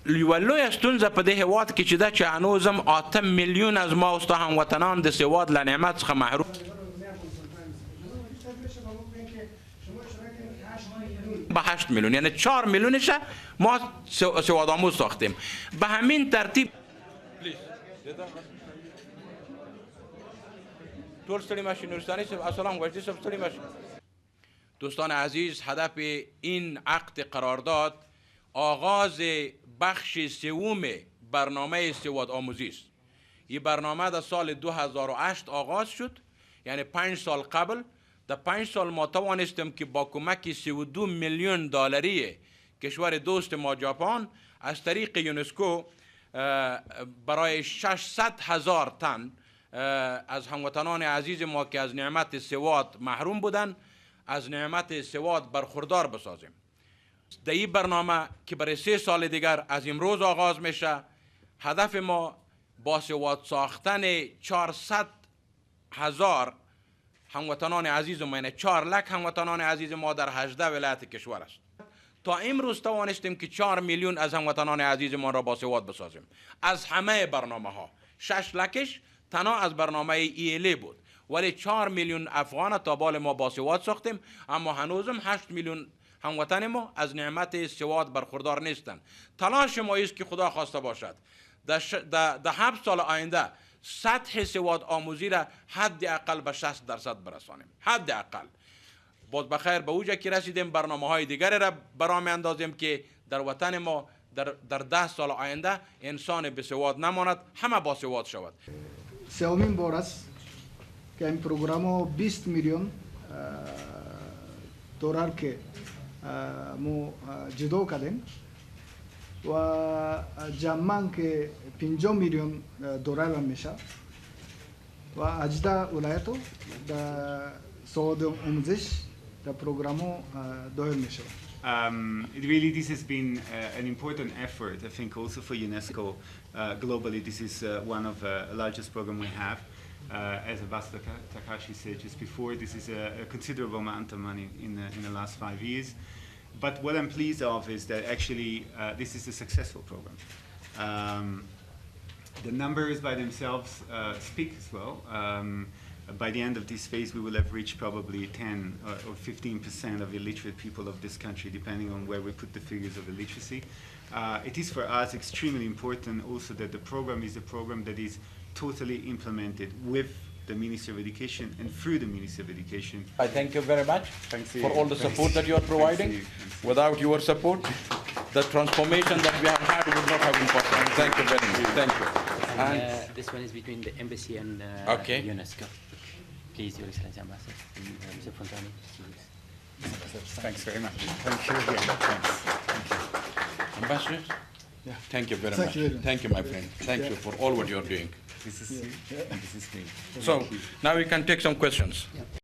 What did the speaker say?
یوه لویه ستونزه په دې هېواد کې چې ده چې هنوز هم 8 میلیون از ما اوس هموطنان د سواد له نعمت څخه محروم به 8 میلیون، یعنی 4 میلیونش ما سواد آموز ساختیم. به همین ترتیب طول ستړي ماشین نورستانی صاحب السلام وجدی صاحب ستړي ماشین. دوستان عزیز، هدف این عقد قرارداد آغاز بخش سوم برنامه سواد آموزی است. این برنامه در سال 2008 آغاز شد، یعنی 5 سال قبل. در 5 سال ما توانستیم که با کمک 32 میلیون دلاری کشور دوست ما ژاپن از طریق یونسکو برای 600,000 تن از هموطنان عزیز ما که از نعمت سواد محروم بودند از نعمت سواد برخوردار بسازیم. در این برنامه که برای 3 سال دیگر از امروز آغاز میشه، هدف ما با سواد ساختن 400,000 هموطنان عزیز ما، یعنی 4 لک هموطنان عزیز ما در 18 ولایت کشور است. تا امروز توانستیم که 4 میلیون از هموطنان عزیز ما را با سواد بسازیم. از همه برنامه ها 6 لکش تنها از برنامه ایلی بود، ولی 4 میلیون افغان تا بال ما با سواد ساختیم. اما هنوزم 8 میلیون هموطن ما از نعمت سواد برخوردار نیستند. تلاش ما است که خدا خواسته باشد در 7 سال آینده سطح سواد آموزی را حداقل به 60% برسانیم. حداقل. باز بخیر به اوجا که رسیدیم، برنامه های دیگری را برا می اندازیم که در وطن ما در 10 سال آینده انسان به سواد نماند، همه با سواد شود. سومین بار است که این پروگرام 20 میلیون دلار که ما جدا کردیم و جمعاً که 50 میلیون دلار میشه و 18 ولایت‌ها در سواد آموزش در پروگرام داخل میشه. Really, this has been an important effort. I think also for UNESCO globally, this is one of the largest programs we have. As Ambassador Takashi said just before, this is a considerable amount of money in the last 5 years. But what I'm pleased of is that actually this is a successful program. The numbers by themselves speak as well. By the end of this phase, we will have reached probably 10 or 15% of illiterate people of this country, depending on where we put the figures of illiteracy. It is for us extremely important also that the program is a program that is totally implemented with the Ministry of Education and through the Ministry of Education. I thank you very much for all the support that you are providing. Without your support, the transformation that we have had would not have been possible. Thank you very much. Thank you. And this one is between the embassy and UNESCO. Please, Your Excellency Ambassador, Mr. Fontani. Thanks very much. Thank you again. Thanks. Thank you. Ambassador, thank you very much. Thank you, my friend. Thank you for all what you're doing. This is you, and this is me. So now we can take some questions.